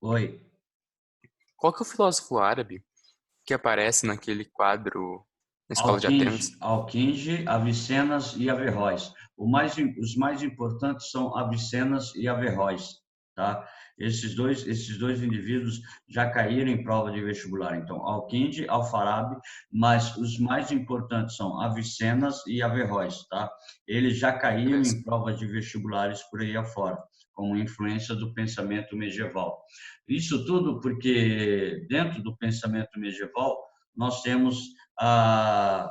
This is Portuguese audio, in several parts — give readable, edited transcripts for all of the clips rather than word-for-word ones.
Oi. Qual que é o filósofo árabe que aparece naquele quadro na Escola de Atenas? Alquinge, Avicenas e Averroes. Os mais importantes são Avicenas e Averroes, tá? Esses dois indivíduos já caíram em prova de vestibular. Então, Alquinde, Alfarabi, mas os mais importantes são Avicenas e Averroes, tá? Eles já caíram Beleza. em prova de vestibulares por aí afora, como influência do pensamento medieval. Isso tudo porque dentro do pensamento medieval nós temos a...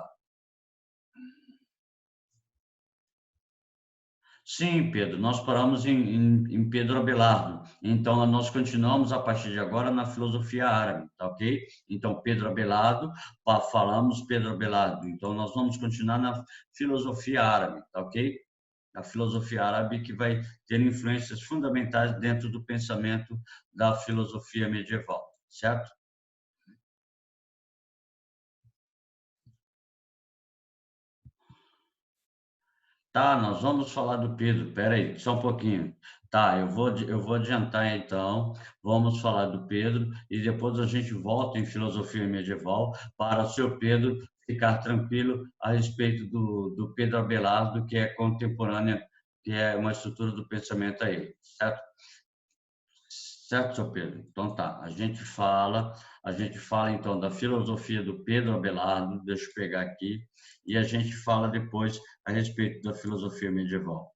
Sim, Pedro, nós paramos em Pedro Abelardo. Então, nós continuamos a partir de agora na filosofia árabe, tá ok? Então, Pedro Abelardo, falamos Pedro Abelardo. Então, nós vamos continuar na filosofia árabe, tá ok? A filosofia árabe que vai ter influências fundamentais dentro do pensamento da filosofia medieval, certo? Tá, nós vamos falar do Pedro. Espera aí, só um pouquinho. Tá, eu vou adiantar então. Vamos falar do Pedro e depois a gente volta em filosofia medieval para o seu Pedro ficar tranquilo a respeito do Pedro Abelardo, que é contemporânea, que é uma estrutura do pensamento a ele, certo? Certo, seu Pedro? Então tá, a gente fala então da filosofia do Pedro Abelardo, deixa eu pegar aqui, e a gente fala depois a respeito da filosofia medieval.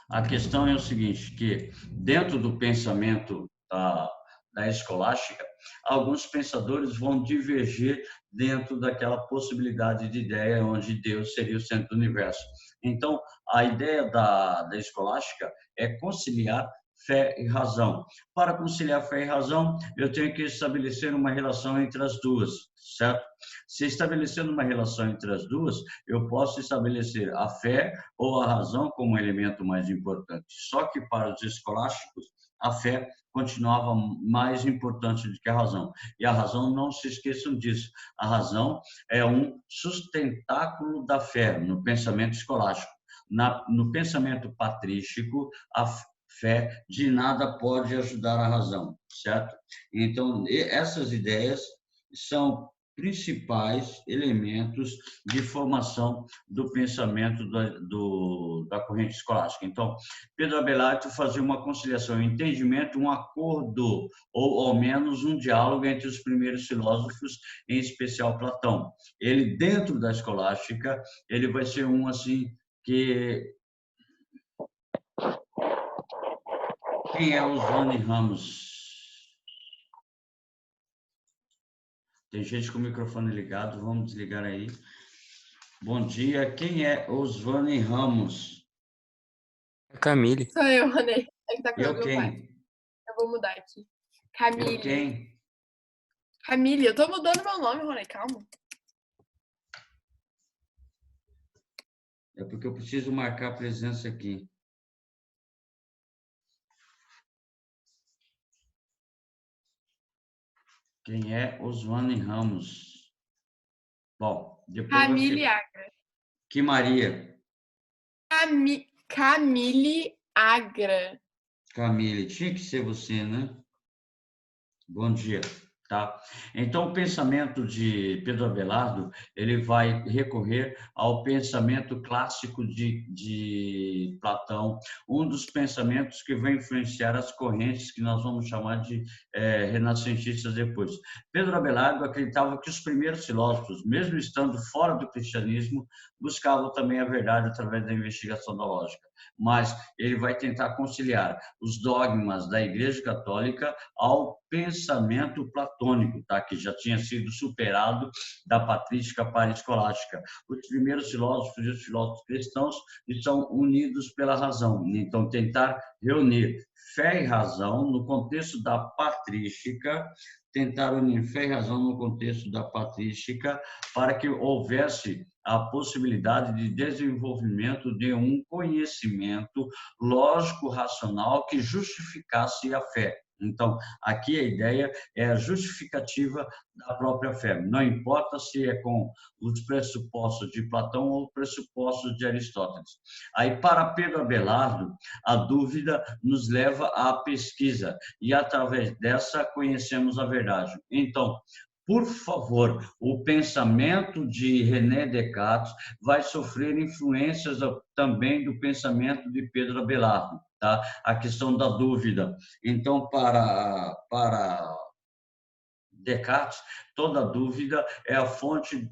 A questão é o seguinte, que dentro do pensamento da escolástica, alguns pensadores vão divergir dentro daquela possibilidade de ideia onde Deus seria o centro do universo. Então, a ideia da escolástica é conciliar fé e razão. Para conciliar fé e razão, eu tenho que estabelecer uma relação entre as duas, certo? Se estabelecendo uma relação entre as duas, eu posso estabelecer a fé ou a razão como elemento mais importante. Só que para os escolásticos, a fé continuava mais importante do que a razão. E a razão, não se esqueçam disso, a razão é um sustentáculo da fé no pensamento escolástico. No pensamento patrístico, a fé de nada pode ajudar a razão, certo? Então, essas ideias são principais elementos de formação do pensamento da corrente escolástica. Então, Pedro Abelardo fazia uma conciliação, um entendimento, um acordo, ou ao menos um diálogo entre os primeiros filósofos, em especial Platão. Ele, dentro da escolástica, ele vai ser um assim que... Quem é Oswani Ramos? Tem gente com o microfone ligado, vamos desligar aí. Bom dia, quem é Oswani Ramos? A Camille. Sou eu, Rony. É que tá com Eu meu pai. quem? Eu vou mudar aqui. Eu Camille. quem? Camille, eu tô mudando meu nome, Rony, calma. É porque eu preciso marcar a presença aqui. Quem é Oswani Ramos? Bom, depois vai Camille ficar. Agra. Que Maria? Camille Agra. Camille, tinha que ser você, né? Bom dia, tá? Então, o pensamento de Pedro Abelardo, ele vai recorrer ao pensamento clássico de Platão, um dos pensamentos que vai influenciar as correntes que nós vamos chamar de renascentistas depois. Pedro Abelardo acreditava que os primeiros filósofos, mesmo estando fora do cristianismo, buscavam também a verdade através da investigação da lógica, mas ele vai tentar conciliar os dogmas da Igreja Católica ao pensamento platônico, tá? Que já tinha sido superado da patrística para a escolástica. Os primeiros filósofos e os filósofos cristãos estão unidos pela razão. Então, tentar reunir fé e razão no contexto da patrística, tentar unir fé e razão no contexto da patrística, para que houvesse a possibilidade de desenvolvimento de um conhecimento lógico-racional que justificasse a fé. Então, aqui a ideia é a justificativa da própria fé. Não importa se é com os pressupostos de Platão ou pressupostos de Aristóteles. Aí, para Pedro Abelardo, a dúvida nos leva à pesquisa e, através dessa, conhecemos a verdade. Então, por favor, o pensamento de René Descartes vai sofrer influências também do pensamento de Pedro Abelardo, tá? A questão da dúvida. Então, para Descartes, toda dúvida é a fonte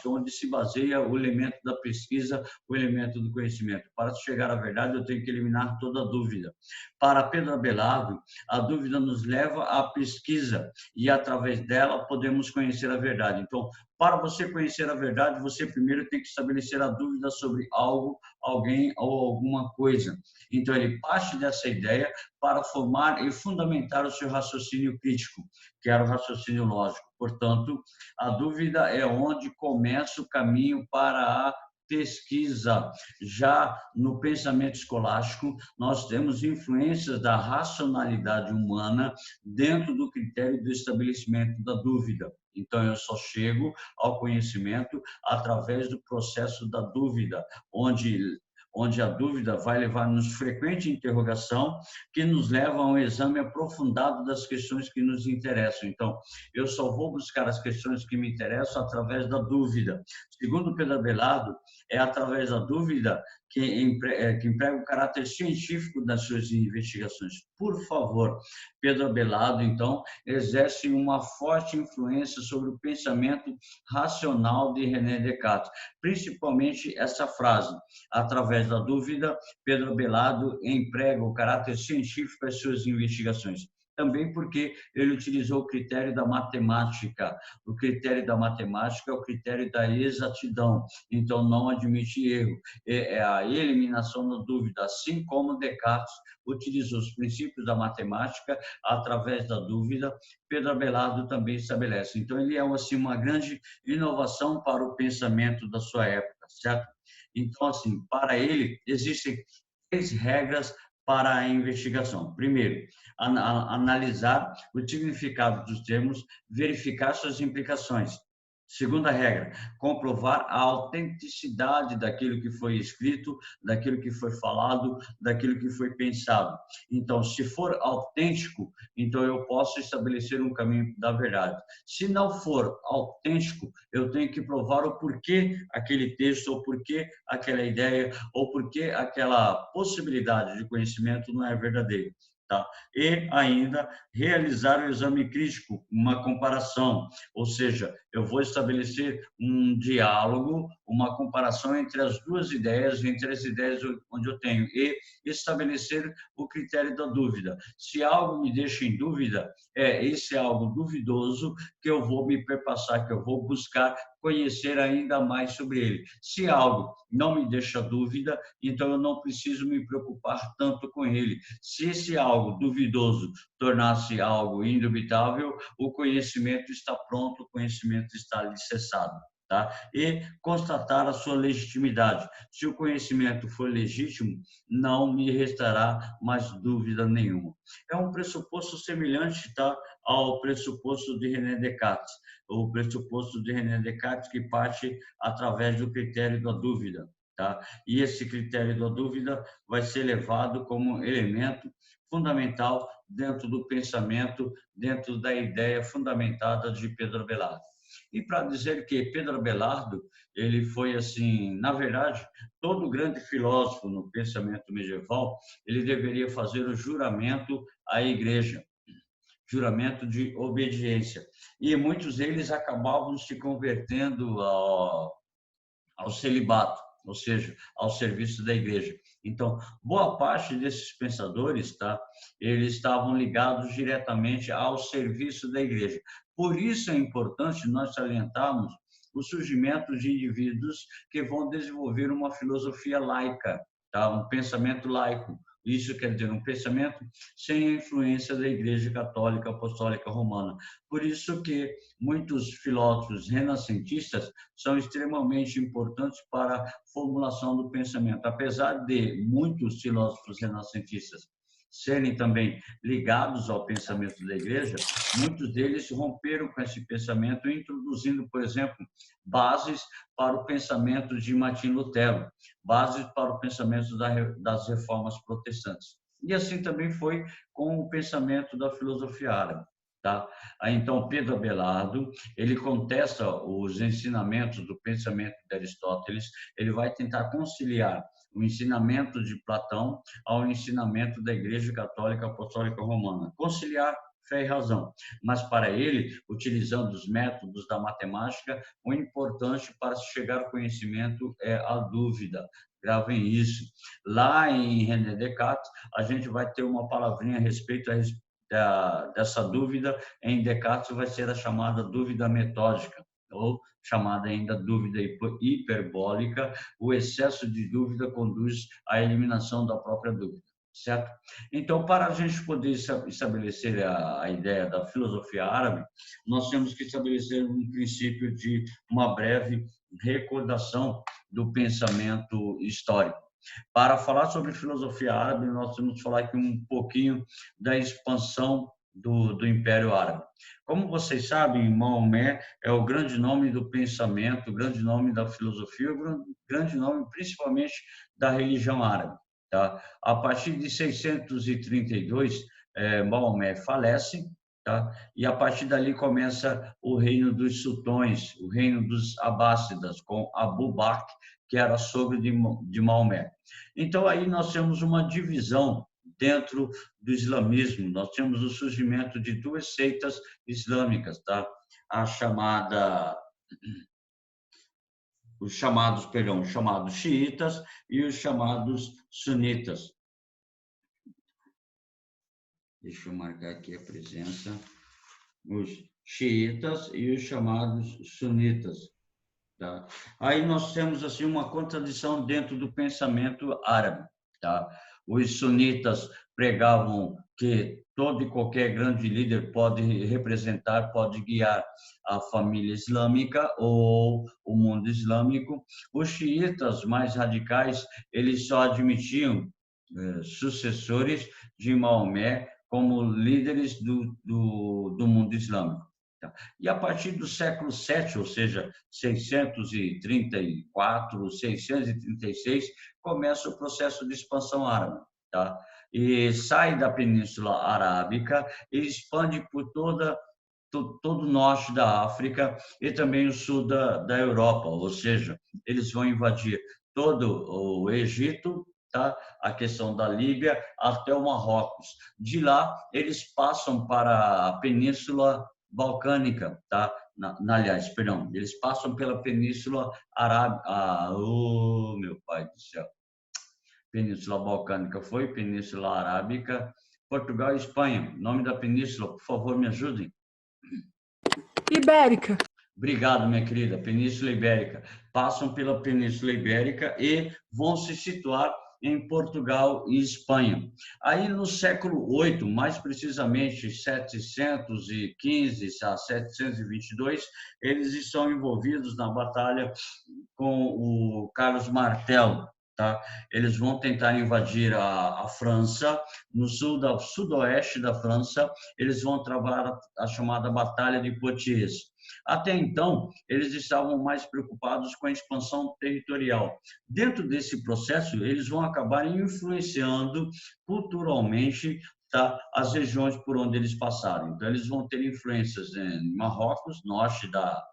onde se baseia o elemento da pesquisa, o elemento do conhecimento. Para chegar à verdade, eu tenho que eliminar toda dúvida. Para Pedro Abelardo, a dúvida nos leva à pesquisa e, através dela, podemos conhecer a verdade. Então, para você conhecer a verdade, você primeiro tem que estabelecer a dúvida sobre algo, alguém ou alguma coisa. Então, ele parte dessa ideia para formar e fundamentar o seu raciocínio crítico, que era o raciocínio lógico. Portanto, a dúvida é onde começa o caminho para a pesquisa. Já no pensamento escolástico, nós temos influências da racionalidade humana dentro do critério do estabelecimento da dúvida. Então, eu só chego ao conhecimento através do processo da dúvida, onde a dúvida vai levar-nos frequente interrogação, que nos leva a um exame aprofundado das questões que nos interessam. Então, eu só vou buscar as questões que me interessam através da dúvida. Segundo Pedro Abelardo, é através da dúvida que emprega o caráter científico das suas investigações. Por favor, Pedro Abelardo, então, exerce uma forte influência sobre o pensamento racional de René Descartes, principalmente essa frase: através da dúvida, Pedro Abelardo emprega o caráter científico às suas investigações. Também porque ele utilizou o critério da matemática. O critério da matemática é o critério da exatidão, então não admite erro. É a eliminação da dúvida, assim como Descartes utilizou os princípios da matemática através da dúvida, Pedro Abelardo também estabelece. Então, ele é assim, uma grande inovação para o pensamento da sua época, certo? Então, assim, para ele, existem 3 regras para a investigação. Primeiro, analisar o significado dos termos, verificar suas implicações. Segunda regra, comprovar a autenticidade daquilo que foi escrito, daquilo que foi falado, daquilo que foi pensado. Então, se for autêntico, então eu posso estabelecer um caminho da verdade. Se não for autêntico, eu tenho que provar o porquê aquele texto, ou porquê aquela ideia, ou porquê aquela possibilidade de conhecimento não é verdadeira. Tá? E ainda realizar o exame crítico, uma comparação, ou seja, eu vou estabelecer um diálogo, uma comparação entre as duas ideias, entre as ideias onde eu tenho, e estabelecer o critério da dúvida. Se algo me deixa em dúvida, esse algo duvidoso que eu vou me perpassar, que eu vou buscar conhecer ainda mais sobre ele. Se algo não me deixa dúvida, então eu não preciso me preocupar tanto com ele. Se esse algo duvidoso tornar-se algo indubitável, o conhecimento está pronto, o conhecimento está alicerçado. Tá? E constatar a sua legitimidade. Se o conhecimento for legítimo, não me restará mais dúvida nenhuma. É um pressuposto semelhante, tá, ao pressuposto de René Descartes, o pressuposto de René Descartes que parte através do critério da dúvida. Tá? E esse critério da dúvida vai ser levado como elemento fundamental dentro do pensamento, dentro da ideia fundamentada de Pedro Abelardo. E para dizer que Pedro Abelardo, ele foi assim, na verdade, todo grande filósofo no pensamento medieval, ele deveria fazer o juramento à igreja, juramento de obediência. E muitos deles acabavam se convertendo ao celibato, ou seja, ao serviço da igreja. Então, boa parte desses pensadores, tá, eles estavam ligados diretamente ao serviço da igreja. Por isso é importante nós salientarmos o surgimento de indivíduos que vão desenvolver uma filosofia laica, tá, um pensamento laico. Isso quer dizer um pensamento sem a influência da Igreja Católica Apostólica Romana. Por isso que muitos filósofos renascentistas são extremamente importantes para a formulação do pensamento. Apesar de muitos filósofos renascentistas serem também ligados ao pensamento da igreja, muitos deles romperam com esse pensamento, introduzindo, por exemplo, bases para o pensamento de Martim Lutero, bases para o pensamento das reformas protestantes. E assim também foi com o pensamento da filosofia árabe. Tá? Então, Pedro Abelardo, ele contesta os ensinamentos do pensamento de Aristóteles, ele vai tentar conciliar o ensinamento de Platão ao ensinamento da Igreja Católica Apostólica Romana. Conciliar fé e razão. Mas, para ele, utilizando os métodos da matemática, o importante para se chegar ao conhecimento é a dúvida. Gravem isso. Lá em René Descartes, a gente vai ter uma palavrinha a respeito dessa dúvida. Em Descartes vai ser a chamada dúvida metódica, ou chamada ainda dúvida hiperbólica. O excesso de dúvida conduz à eliminação da própria dúvida, certo? Então, para a gente poder estabelecer a ideia da filosofia árabe, nós temos que estabelecer um princípio de uma breve recordação do pensamento histórico. Para falar sobre filosofia árabe, nós temos que falar aqui um pouquinho da expansão do Império Árabe. Como vocês sabem, Maomé é o grande nome do pensamento, o grande nome da filosofia, o grande nome principalmente da religião árabe. Tá? A partir de 632, Maomé falece, tá? E a partir dali começa o reino dos sultões, o reino dos abássidas, com Abu Bakr, que era sogro de Maomé. Então, aí nós temos uma divisão dentro do islamismo. Nós temos o surgimento de duas seitas islâmicas, tá? Os chamados xiitas e os chamados sunitas. Deixa eu marcar aqui a presença. Os xiitas e os chamados sunitas. Tá? Aí nós temos assim uma contradição dentro do pensamento árabe. Tá? Os sunitas pregavam que todo e qualquer grande líder pode representar, pode guiar a família islâmica ou o mundo islâmico. Os xiitas mais radicais, eles só admitiam sucessores de Maomé como líderes do mundo islâmico. E a partir do século VII, ou seja, 634, 636, começa o processo de expansão árabe. Tá? E sai da Península Arábica e expande por todo o norte da África e também o sul da Europa, ou seja, eles vão invadir todo o Egito, tá? A questão da Líbia até o Marrocos. De lá, eles passam para a Península Balcânica, tá? Aliás, perdão, eles passam pela Península Arábica. Oh, meu pai do céu. Península Balcânica foi, Península Arábica, Portugal e Espanha. Nome da península, por favor, me ajudem. Ibérica. Obrigado, minha querida. Península Ibérica. Passam pela Península Ibérica e vão se situar em Portugal e Espanha. Aí, no século VIII, mais precisamente 715 a 722, eles estão envolvidos na batalha com o Carlos Martel. Tá? Eles vão tentar invadir a França, no sudoeste da França, eles vão travar a chamada Batalha de Poitiers. Até então, eles estavam mais preocupados com a expansão territorial. Dentro desse processo, eles vão acabar influenciando culturalmente, tá, as regiões por onde eles passaram. Então, eles vão ter influências em Marrocos, norte da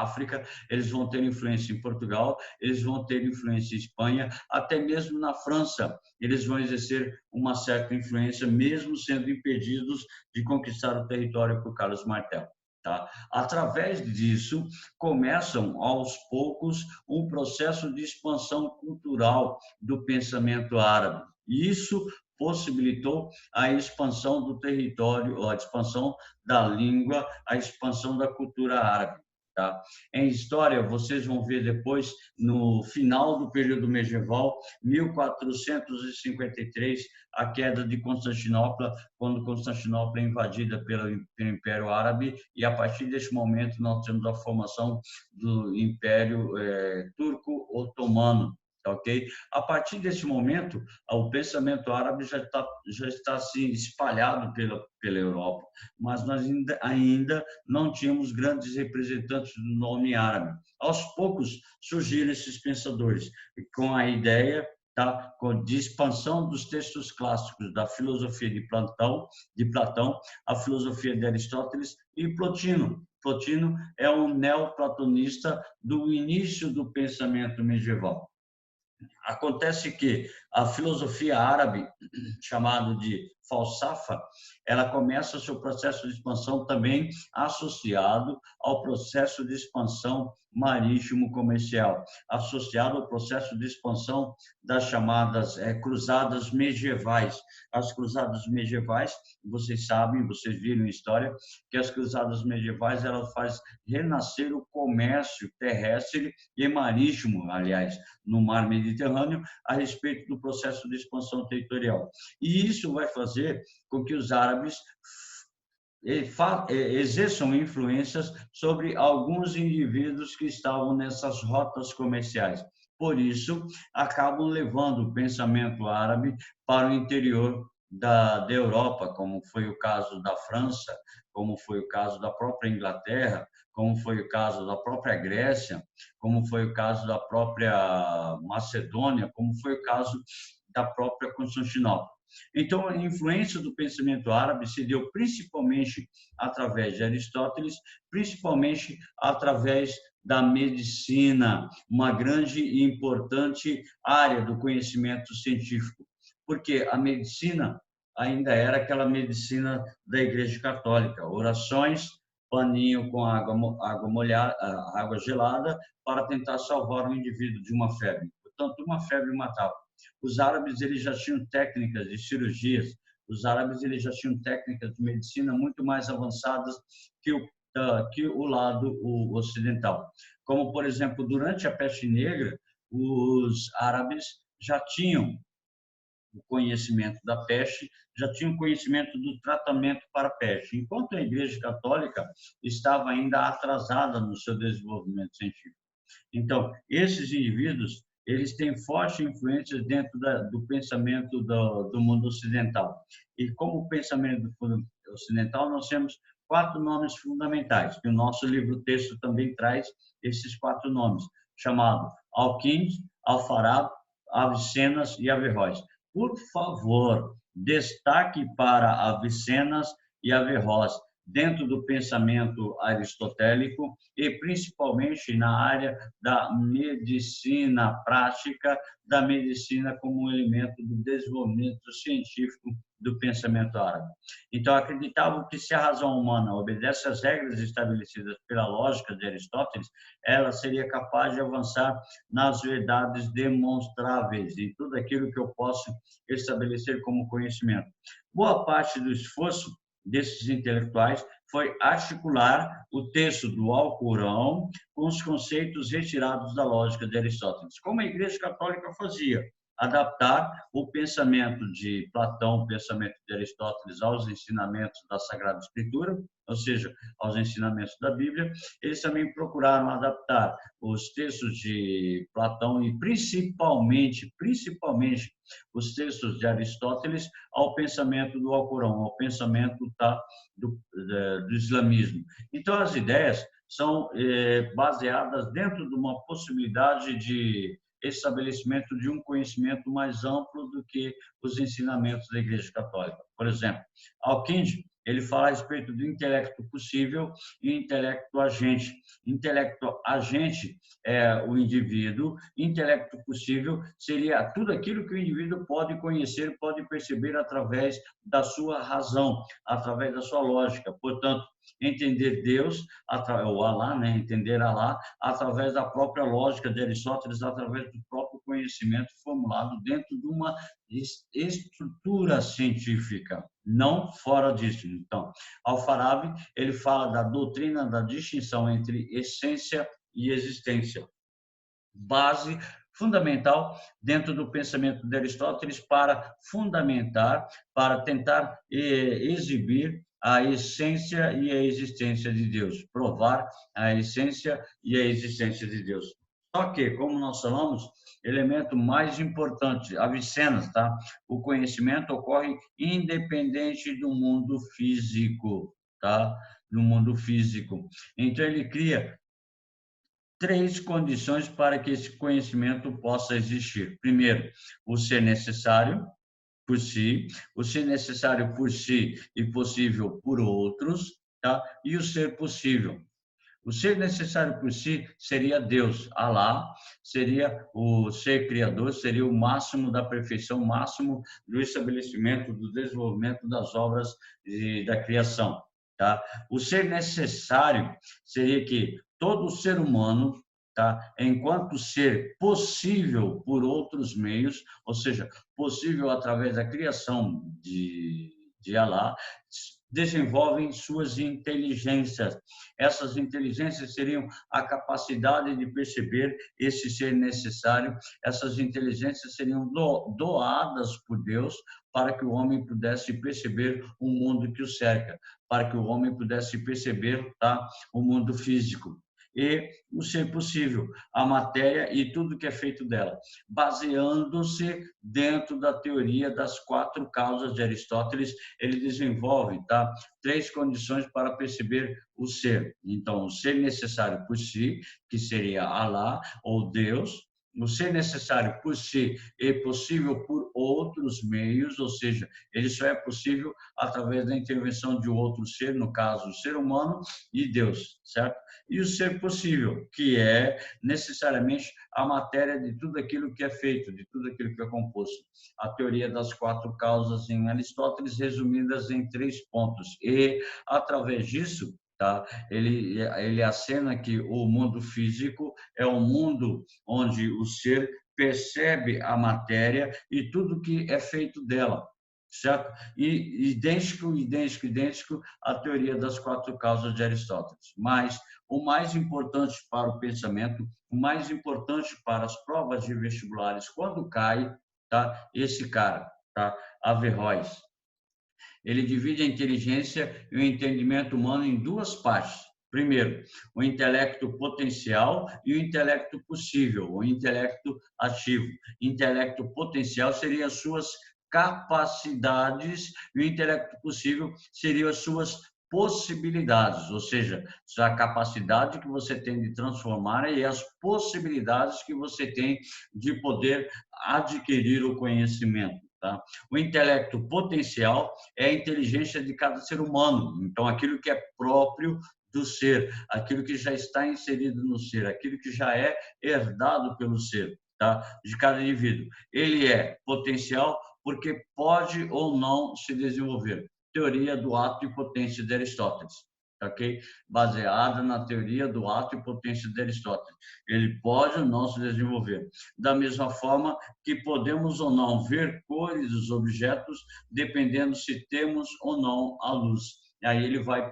África, eles vão ter influência em Portugal, eles vão ter influência em Espanha, até mesmo na França, eles vão exercer uma certa influência, mesmo sendo impedidos de conquistar o território por Carlos Martel. Tá? Através disso, começam, aos poucos, um processo de expansão cultural do pensamento árabe. E isso possibilitou a expansão do território, a expansão da língua, a expansão da cultura árabe. Tá? Em história, vocês vão ver depois, no final do período medieval, 1453, a queda de Constantinopla, quando Constantinopla é invadida pelo Império Árabe, e a partir desse momento nós temos a formação do Império Turco-Otomano, ok? A partir desse momento, o pensamento árabe já está assim, espalhado pela Europa, mas nós ainda não tínhamos grandes representantes do nome árabe. Aos poucos surgiram esses pensadores, com a ideia de expansão dos textos clássicos da filosofia de Platão, a filosofia de Aristóteles e Plotino. Plotino é um neoplatonista do início do pensamento medieval. Acontece que a filosofia árabe, chamada de falsafa, ela começa seu processo de expansão também associado ao processo de expansão marítimo comercial, associado ao processo de expansão das chamadas cruzadas medievais. As cruzadas medievais, vocês sabem, vocês viram em história, que as cruzadas medievais ela faz renascer o comércio terrestre e marítimo, aliás, no mar Mediterrâneo, a respeito do processo de expansão territorial. E isso vai fazer com que os árabes exerçam influências sobre alguns indivíduos que estavam nessas rotas comerciais. Por isso, acabam levando o pensamento árabe para o interior da Europa, como foi o caso da França, como foi o caso da própria Inglaterra, como foi o caso da própria Grécia, como foi o caso da própria Macedônia, como foi o caso da própria Constantinopla. Então, a influência do pensamento árabe se deu principalmente através de Aristóteles, principalmente através da medicina, uma grande e importante área do conhecimento científico, porque a medicina ainda era aquela medicina da Igreja Católica, orações, paninho com água gelada para tentar salvar o indivíduo de uma febre. Portanto, uma febre matava. Os árabes eles já tinham técnicas de cirurgias, os árabes eles já tinham técnicas de medicina muito mais avançadas que o lado ocidental. Como, por exemplo, durante a peste negra, os árabes já tinham o conhecimento da peste, já tinham conhecimento do tratamento para a peste, enquanto a Igreja Católica estava ainda atrasada no seu desenvolvimento científico. Então, esses indivíduos eles têm forte influência dentro do pensamento do mundo ocidental. E como pensamento do mundo ocidental, nós temos 4 nomes fundamentais, que o nosso livro-texto também traz esses 4 nomes, chamados Al-Kindi, Al-Farabi, Avicennas e Averroes. Por favor, destaque para Avicennas e Averroes dentro do pensamento aristotélico e principalmente na área da medicina prática, da medicina como um elemento do desenvolvimento científico do pensamento árabe. Então, acreditavam que se a razão humana obedece às regras estabelecidas pela lógica de Aristóteles, ela seria capaz de avançar nas verdades demonstráveis, em tudo aquilo que eu posso estabelecer como conhecimento. Boa parte do esforço desses intelectuais foi articular o texto do Alcorão com os conceitos retirados da lógica de Aristóteles, como a Igreja Católica fazia, adaptar o pensamento de Platão, o pensamento de Aristóteles aos ensinamentos da Sagrada Escritura, ou seja, aos ensinamentos da Bíblia. Eles também procuraram adaptar os textos de Platão e principalmente os textos de Aristóteles ao pensamento do Alcorão, ao pensamento do islamismo. Então, as ideias são baseadas dentro de uma possibilidade de estabelecimento de um conhecimento mais amplo do que os ensinamentos da Igreja Católica. Por exemplo, Al-Kindi, ele fala a respeito do intelecto possível e intelecto agente. Intelecto agente é o indivíduo, intelecto possível seria tudo aquilo que o indivíduo pode conhecer, pode perceber através da sua razão, através da sua lógica. Portanto, entender Deus, ou Alá, né? Entender Alá através da própria lógica de Aristóteles, através do próprio conhecimento formulado dentro de uma estrutura científica, não fora disso. Então, Al-Farabi, ele fala da doutrina da distinção entre essência e existência, base fundamental dentro do pensamento de Aristóteles para fundamentar, para tentar exibir a essência e a existência de Deus, provar a essência e a existência de Deus. Só que, como nós falamos, elemento mais importante, Avicenna, tá? O conhecimento ocorre independente do mundo físico, tá? No mundo físico. Então, ele cria 3 condições para que esse conhecimento possa existir. Primeiro, o ser necessário por si, o ser necessário por si e possível por outros, tá? E o ser possível. O ser necessário por si seria Deus, Alá, seria o ser criador, seria o máximo da perfeição, o máximo do estabelecimento, do desenvolvimento das obras da criação, tá? O ser necessário seria que todo ser humano, tá, enquanto ser possível por outros meios, ou seja, possível através da criação de Alá, desenvolvem suas inteligências. Essas inteligências seriam a capacidade de perceber esse ser necessário, essas inteligências seriam doadas por Deus para que o homem pudesse perceber o mundo que o cerca, para que o homem pudesse perceber, tá, o mundo físico. E o ser possível, a matéria e tudo que é feito dela, baseando-se dentro da teoria das 4 causas de Aristóteles. Ele desenvolve, tá, 3 condições para perceber o ser. Então, o ser necessário por si, que seria Alá ou Deus, o ser necessário por si e possível por outros meios, ou seja, ele só é possível através da intervenção de outro ser, no caso, o ser humano e Deus, certo? E o ser possível, que é necessariamente a matéria de tudo aquilo que é feito, de tudo aquilo que é composto. A teoria das 4 causas em Aristóteles, resumidas em 3 pontos. E, através disso, tá, ele acena que o mundo físico é um mundo onde o ser percebe a matéria e tudo que é feito dela, certo? E idêntico à teoria das 4 causas de Aristóteles. Mas o mais importante para o pensamento, o mais importante para as provas de vestibulares, quando cai, tá? Esse cara, tá? Averroes. Ele divide a inteligência e o entendimento humano em 2 partes. Primeiro, o intelecto potencial e o intelecto possível, o intelecto ativo. Intelecto potencial seria as suas capacidades e o intelecto possível seriam as suas possibilidades, ou seja, a capacidade que você tem de transformar e as possibilidades que você tem de poder adquirir o conhecimento. Tá? O intelecto potencial é a inteligência de cada ser humano, então aquilo que é próprio do ser, aquilo que já está inserido no ser, aquilo que já é herdado pelo ser, tá? De cada indivíduo. Ele é potencial porque pode ou não se desenvolver. Teoria do ato e potência de Aristóteles, ok? Baseada na teoria do ato e potência de Aristóteles. Ele pode ou não se desenvolver. Da mesma forma que podemos ou não ver cores dos objetos, dependendo se temos ou não a luz. Aí ele vai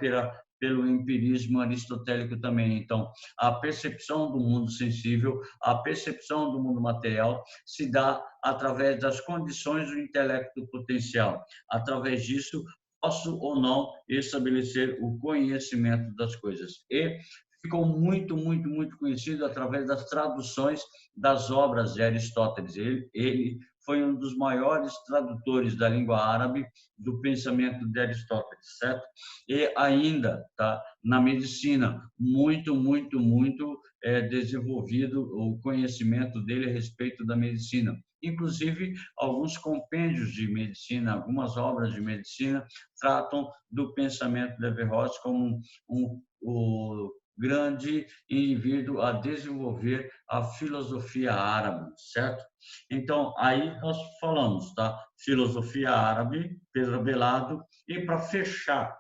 pelo empirismo aristotélico também. Então, a percepção do mundo sensível, a percepção do mundo material se dá através das condições do intelecto potencial. Através disso, posso ou não estabelecer o conhecimento das coisas. E ficou muito conhecido através das traduções das obras de Aristóteles. Ele foi um dos maiores tradutores da língua árabe do pensamento de Aristóteles, certo? E ainda, tá, na medicina, muito desenvolvido o conhecimento dele a respeito da medicina. Inclusive, alguns compêndios de medicina, algumas obras de medicina tratam do pensamento de Averroes como o grande indivíduo a desenvolver a filosofia árabe, certo? Então, aí nós falamos, tá? Filosofia árabe, Pedro Abelardo, e para fechar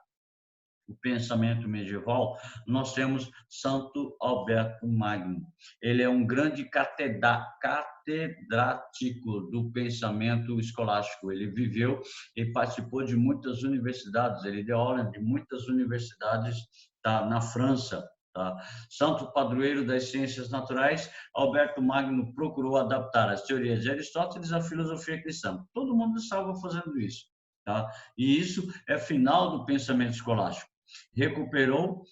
o pensamento medieval, nós temos Santo Alberto Magno. Ele é um grande catedrático do pensamento escolástico. Ele viveu e participou de muitas universidades, ele deu aula de muitas universidades, tá, na França. Tá? Santo padroeiro das ciências naturais, Alberto Magno procurou adaptar as teorias de Aristóteles à filosofia cristã. Todo mundo estava fazendo isso. Tá? E isso é final do pensamento escolástico. Recuperou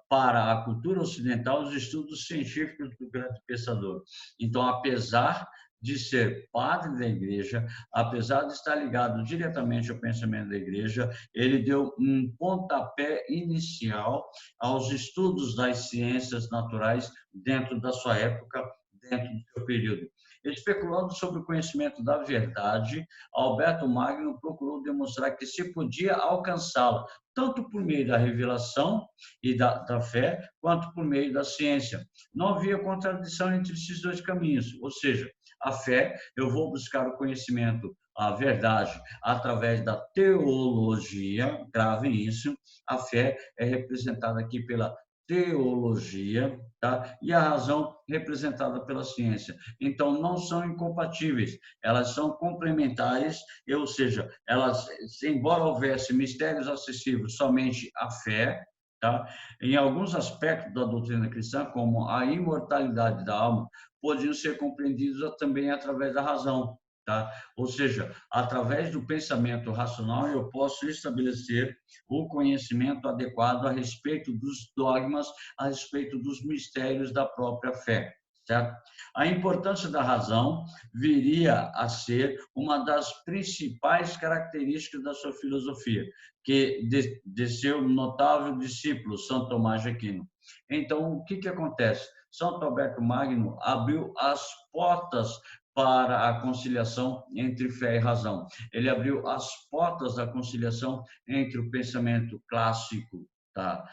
para a cultura ocidental os estudos científicos do grande pensador. Então, apesar de ser padre da igreja, apesar de estar ligado diretamente ao pensamento da igreja, ele deu um pontapé inicial aos estudos das ciências naturais dentro da sua época, dentro do seu período. Especulando sobre o conhecimento da verdade, Alberto Magno procurou demonstrar que se podia alcançá-la tanto por meio da revelação e da fé, quanto por meio da ciência. Não havia contradição entre esses dois caminhos, ou seja, a fé, eu vou buscar o conhecimento, a verdade, através da teologia, gravem isso, a fé é representada aqui pela teologia, tá? E a razão representada pela ciência. Então, não são incompatíveis, elas são complementares, ou seja, elas, embora houvesse mistérios acessíveis somente à fé, tá? Em alguns aspectos da doutrina cristã, como a imortalidade da alma, podiam ser compreendidos também através da razão, tá? Ou seja, através do pensamento racional, eu posso estabelecer o conhecimento adequado a respeito dos dogmas, a respeito dos mistérios da própria fé. Certo? A importância da razão viria a ser uma das principais características da sua filosofia, que de seu notável discípulo, São Tomás de Aquino. Então, o que acontece? São Alberto Magno abriu as portas para a conciliação entre fé e razão. Ele abriu as portas da conciliação entre o pensamento clássico, tá?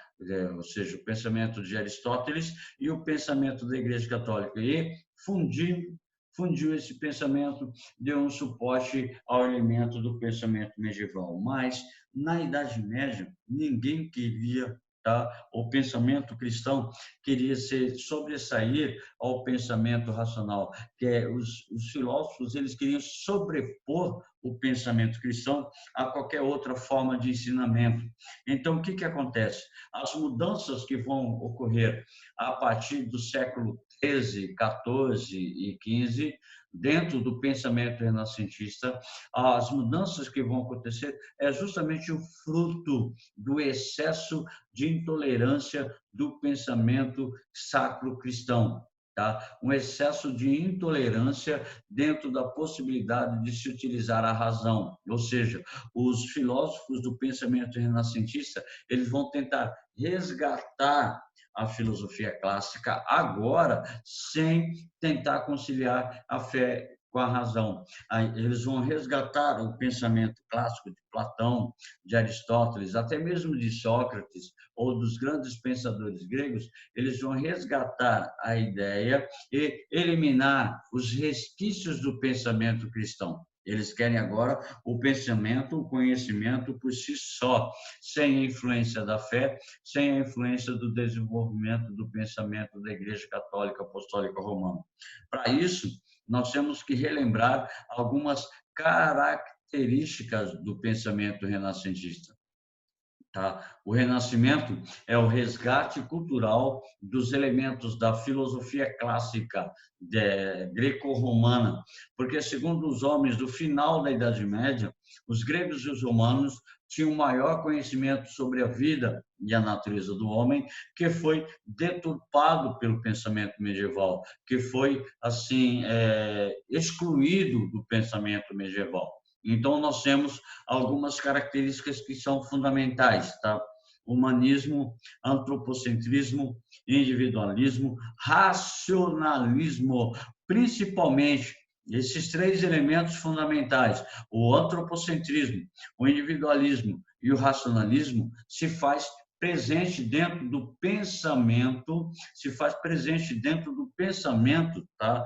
Ou seja, o pensamento de Aristóteles e o pensamento da Igreja Católica. E fundiu esse pensamento, deu um suporte ao elemento do pensamento medieval. Mas, na Idade Média, ninguém queria, tá? O pensamento cristão queria sobressair ao pensamento racional, que os filósofos eles queriam sobrepor o pensamento cristão a qualquer outra forma de ensinamento. Então, o que acontece? As mudanças que vão ocorrer a partir do século XIII, XIV e XV, dentro do pensamento renascentista, as mudanças que vão acontecer é justamente o fruto do excesso de intolerância do pensamento sacro cristão. Tá? Um excesso de intolerância dentro da possibilidade de se utilizar a razão, ou seja, os filósofos do pensamento renascentista eles vão tentar resgatar a filosofia clássica agora, sem tentar conciliar a fé com a razão. Eles vão resgatar o pensamento clássico de Platão, de Aristóteles, até mesmo de Sócrates, ou dos grandes pensadores gregos, eles vão resgatar a ideia e eliminar os resquícios do pensamento cristão. Eles querem agora o pensamento, o conhecimento por si só, sem a influência da fé, sem a influência do desenvolvimento do pensamento da Igreja Católica Apostólica Romana. Para isso, nós temos que relembrar algumas características do pensamento renascentista. Tá? O Renascimento é o resgate cultural dos elementos da filosofia clássica greco-romana, porque, segundo os homens do final da Idade Média, os gregos e os romanos tinham maior conhecimento sobre a vida e a natureza do homem, que foi deturpado pelo pensamento medieval, que foi assim excluído do pensamento medieval. Então, nós temos algumas características que são fundamentais, tá? Humanismo, antropocentrismo, individualismo, racionalismo, principalmente esses três elementos fundamentais, o antropocentrismo, o individualismo e o racionalismo, se faz presente dentro do pensamento, tá?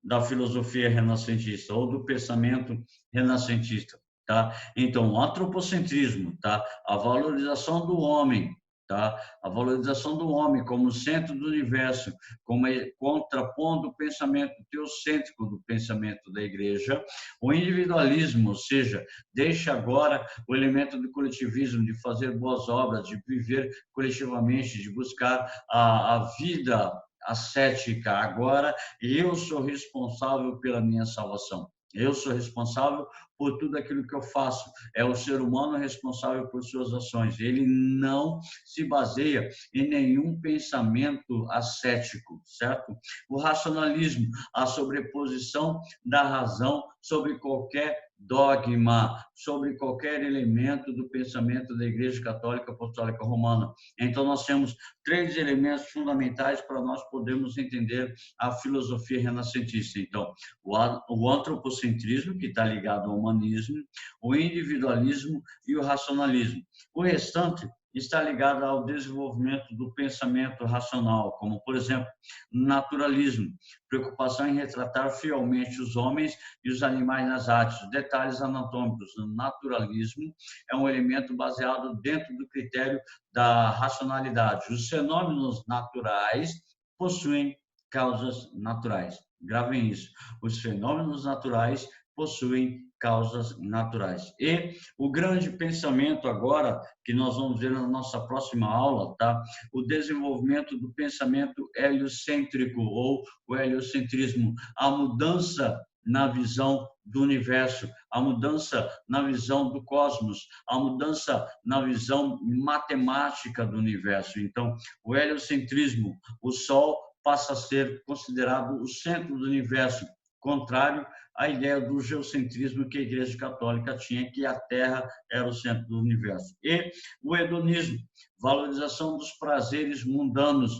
Da filosofia renascentista ou do pensamento renascentista, tá? Então, o antropocentrismo, tá? A valorização do homem, tá? A valorização do homem como centro do universo, como contrapondo o pensamento teocêntrico do pensamento da igreja, o individualismo, ou seja, deixa agora o elemento do coletivismo, de fazer boas obras, de viver coletivamente, de buscar a vida ascética. Agora eu sou responsável pela minha salvação. Eu sou responsável por tudo aquilo que eu faço. É o ser humano responsável por suas ações. Ele não se baseia em nenhum pensamento ascético, certo? O racionalismo, a sobreposição da razão sobre qualquer dogma, sobre qualquer elemento do pensamento da Igreja Católica Apostólica Romana. Então, nós temos 3 elementos fundamentais para nós podermos entender a filosofia renascentista. Então, o antropocentrismo, que está ligado ao humanismo, o individualismo e o racionalismo. O restante está ligado ao desenvolvimento do pensamento racional, como, por exemplo, naturalismo, preocupação em retratar fielmente os homens e os animais nas artes, detalhes anatômicos. O naturalismo é um elemento baseado dentro do critério da racionalidade. Os fenômenos naturais possuem causas naturais. Gravem isso. Os fenômenos naturais possuem causas naturais. E o grande pensamento agora, que nós vamos ver na nossa próxima aula, tá? O desenvolvimento do pensamento heliocêntrico ou o heliocentrismo, a mudança na visão do universo, a mudança na visão do cosmos, a mudança na visão matemática do universo. Então, o heliocentrismo, o Sol passa a ser considerado o centro do universo, contrário à ideia do geocentrismo que a Igreja Católica tinha, que a Terra era o centro do universo. E o hedonismo, valorização dos prazeres mundanos,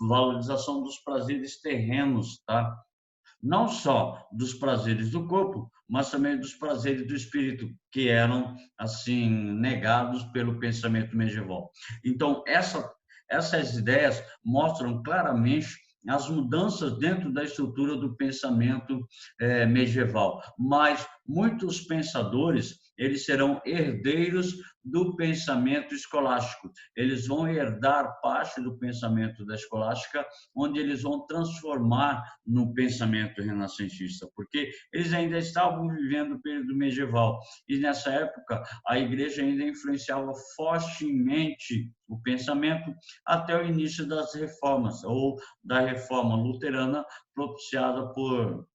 valorização dos prazeres terrenos, tá? Não só dos prazeres do corpo, mas também dos prazeres do espírito, que eram, assim, negados pelo pensamento medieval. Então, essas ideias mostram claramente as mudanças dentro da estrutura do pensamento medieval. Mas muitos pensadores, eles serão herdeiros do pensamento escolástico. Eles vão herdar parte do pensamento da escolástica, onde eles vão transformar no pensamento renascentista, porque eles ainda estavam vivendo o período medieval. E nessa época, a igreja ainda influenciava fortemente o pensamento até o início das reformas, ou da reforma luterana, propiciada por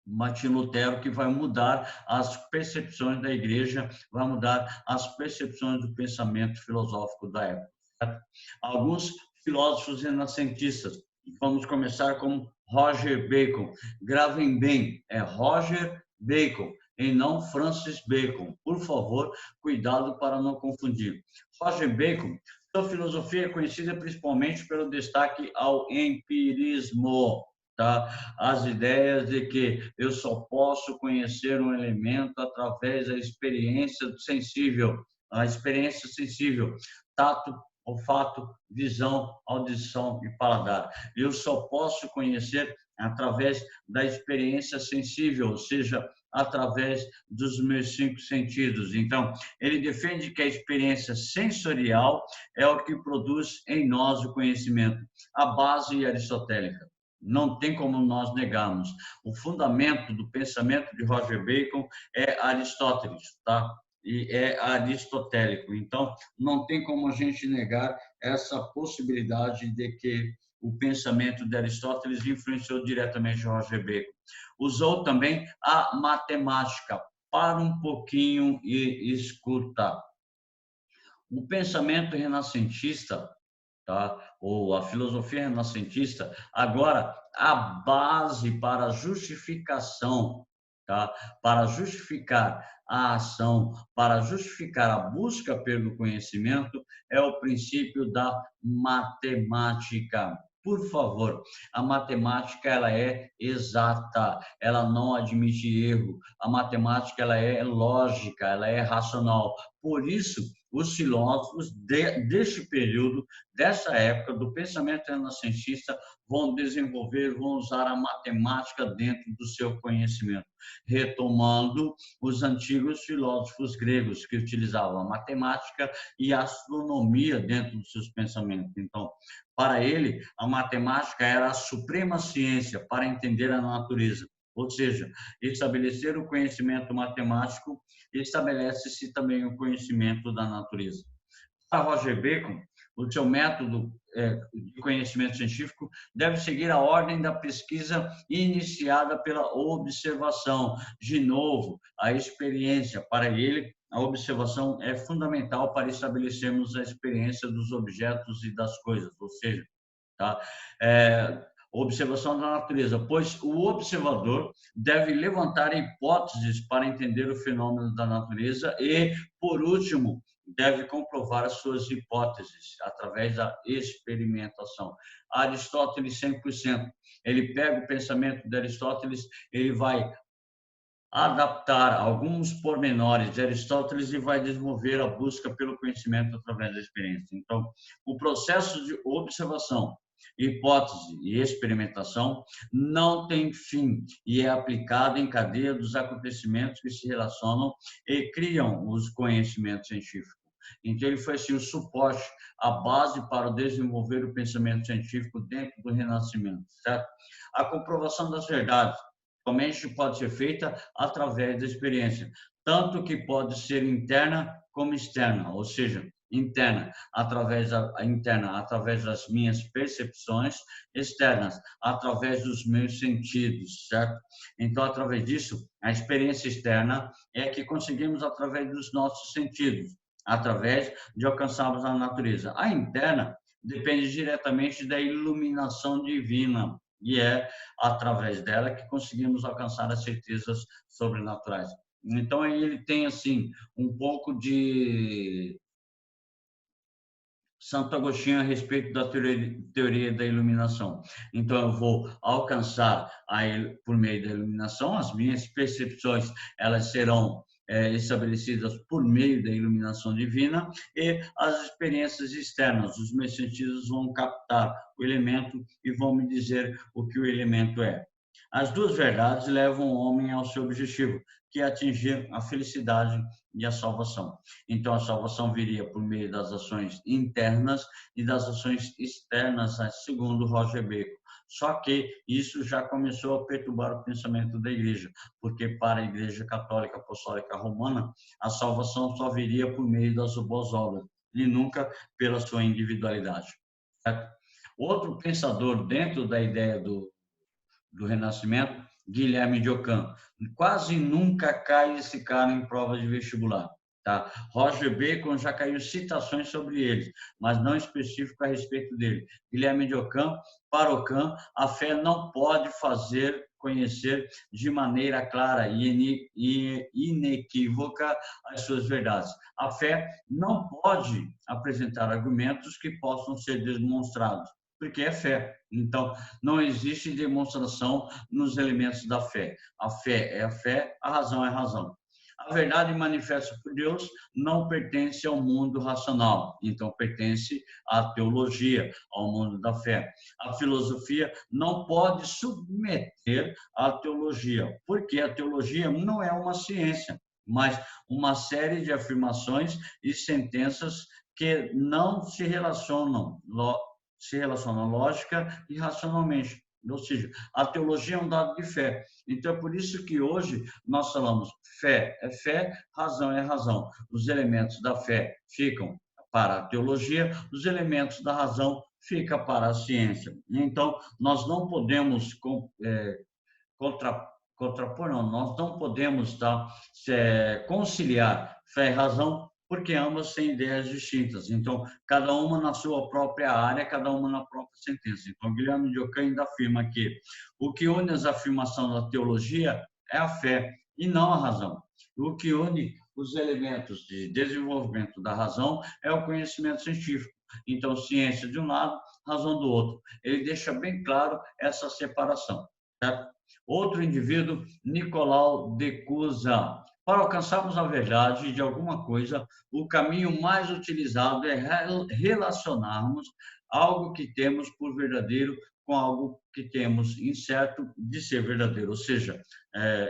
Martim Lutero, que vai mudar as percepções da igreja, vai mudar as percepções do pensamento filosófico da época. Certo? Alguns filósofos renascentistas, vamos começar com Roger Bacon. Gravem bem, é Roger Bacon, e não Francis Bacon. Por favor, cuidado para não confundir. Roger Bacon, sua filosofia é conhecida principalmente pelo destaque ao empirismo. Tá? As ideias de que eu só posso conhecer um elemento através da experiência sensível, a experiência sensível, tato, olfato, visão, audição e paladar. Eu só posso conhecer através da experiência sensível, ou seja, através dos meus 5 sentidos. Então, ele defende que a experiência sensorial é o que produz em nós o conhecimento, a base aristotélica. Não tem como nós negarmos. O fundamento do pensamento de Roger Bacon é Aristóteles, tá? E é aristotélico. Então, não tem como a gente negar essa possibilidade de que o pensamento de Aristóteles influenciou diretamente Roger Bacon. Usou também a matemática. Para um pouquinho e escuta. O pensamento renascentista, tá? Ou a filosofia renascentista, agora a base para a justificação, tá? Para justificar a ação, para justificar a busca pelo conhecimento, é o princípio da matemática. Por favor, a matemática ela é exata, ela não admite erro. A matemática ela é lógica, ela é racional. Por isso, os filósofos deste período, dessa época, do pensamento renascentista, vão desenvolver, vão usar a matemática dentro do seu conhecimento, retomando os antigos filósofos gregos que utilizavam a matemática e a astronomia dentro dos seus pensamentos. Então, para ele, a matemática era a suprema ciência para entender a natureza. Ou seja, estabelecer o conhecimento matemático, estabelece-se também o conhecimento da natureza. Para Roger Bacon, o seu método de conhecimento científico deve seguir a ordem da pesquisa iniciada pela observação. De novo, a experiência. Para ele, a observação é fundamental para estabelecermos a experiência dos objetos e das coisas, ou seja, tá? Observação da natureza, pois o observador deve levantar hipóteses para entender o fenômeno da natureza e, por último, deve comprovar as suas hipóteses através da experimentação. Aristóteles 100%. Ele pega o pensamento de Aristóteles, ele vai adaptar alguns pormenores de Aristóteles e vai desenvolver a busca pelo conhecimento através da experiência. Então, o processo de observação, hipótese e experimentação não tem fim e é aplicado em cadeia dos acontecimentos que se relacionam e criam os conhecimentos científicos. Então, ele foi assim, o suporte, a base para desenvolver o pensamento científico dentro do Renascimento, certo? A comprovação das verdades somente pode ser feita através da experiência, tanto que pode ser interna como externa, ou seja, interna através das minhas percepções, externas através dos meus sentidos, certo? Então, através disso, a experiência externa é que conseguimos através dos nossos sentidos, através de alcançarmos a natureza. A interna depende diretamente da iluminação divina e é através dela que conseguimos alcançar as certezas sobrenaturais. Então, ele tem assim um pouco de Santo Agostinho a respeito da teoria da iluminação. Então, eu vou alcançar, por meio da iluminação, as minhas percepções, elas serão estabelecidas por meio da iluminação divina e as experiências externas, os meus sentidos vão captar o elemento e vão me dizer o que o elemento é. As duas verdades levam o homem ao seu objetivo, que é atingir a felicidade e a salvação. Então, a salvação viria por meio das ações internas e das ações externas, segundo Roger Bacon. Só que isso já começou a perturbar o pensamento da igreja, porque para a Igreja Católica Apostólica Romana, a salvação só viria por meio das boas obras e nunca pela sua individualidade. Certo? Outro pensador dentro da ideia do Renascimento, Guilherme de Ockham. Quase nunca cai esse cara em prova de vestibular. Tá? Roger Bacon já caiu citações sobre ele, mas não específico a respeito dele. Guilherme de Ockham, para Ockham, a fé não pode fazer conhecer de maneira clara e inequívoca as suas verdades. A fé não pode apresentar argumentos que possam ser demonstrados, porque é fé. Então, não existe demonstração nos elementos da fé. A fé é a fé, a razão é a razão. A verdade manifesta por Deus não pertence ao mundo racional, então pertence à teologia, ao mundo da fé. A filosofia não pode submeter à teologia, porque a teologia não é uma ciência, mas uma série de afirmações e sentenças que não se relacionam lógica e racionalmente. Ou seja, a teologia é um dado de fé. Então, é por isso que hoje nós falamos fé é fé, razão é razão. Os elementos da fé ficam para a teologia, os elementos da razão ficam para a ciência. Então, nós não podemos contrapor, não. Nós não podemos conciliar fé e razão, porque ambas têm ideias distintas. Então, cada uma na sua própria área, cada uma na própria sentença. Então, Guilherme de Ockham ainda afirma que o que une as afirmações da teologia é a fé e não a razão. O que une os elementos de desenvolvimento da razão é o conhecimento científico. Então, ciência de um lado, razão do outro. Ele deixa bem claro essa separação, certo? Outro indivíduo, Nicolau de Cusa. Para alcançarmos a verdade de alguma coisa, o caminho mais utilizado é relacionarmos algo que temos por verdadeiro com algo que temos incerto de ser verdadeiro, ou seja,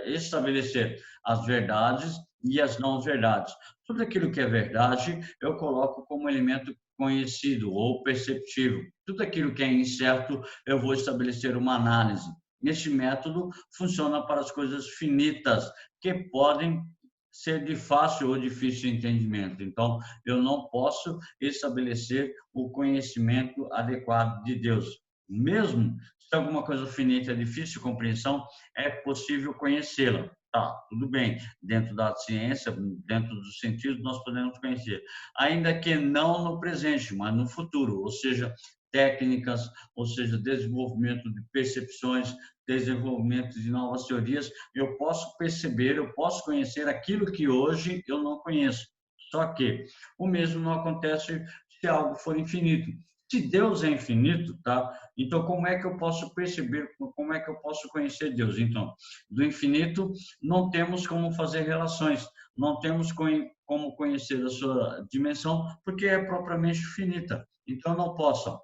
estabelecer as verdades e as não verdades. Tudo aquilo que é verdade, eu coloco como elemento conhecido ou perceptível. Tudo aquilo que é incerto, eu vou estabelecer uma análise. Este método funciona para as coisas finitas, que podem ser de fácil ou difícil entendimento. Então, eu não posso estabelecer o conhecimento adequado de Deus. Mesmo se alguma coisa finita é difícil de compreensão, é possível conhecê-la. Tá, tudo bem. Dentro da ciência, dentro dos sentidos, nós podemos conhecer. Ainda que não no presente, mas no futuro. Ou seja, técnicas, ou seja, desenvolvimento de percepções, desenvolvimento de novas teorias, eu posso perceber, eu posso conhecer aquilo que hoje eu não conheço. Só que o mesmo não acontece se algo for infinito. Se Deus é infinito, tá? Então, como é que eu posso perceber, como é que eu posso conhecer Deus? Então, do infinito, não temos como fazer relações, não temos como conhecer a sua dimensão, porque é propriamente finita. Então, não posso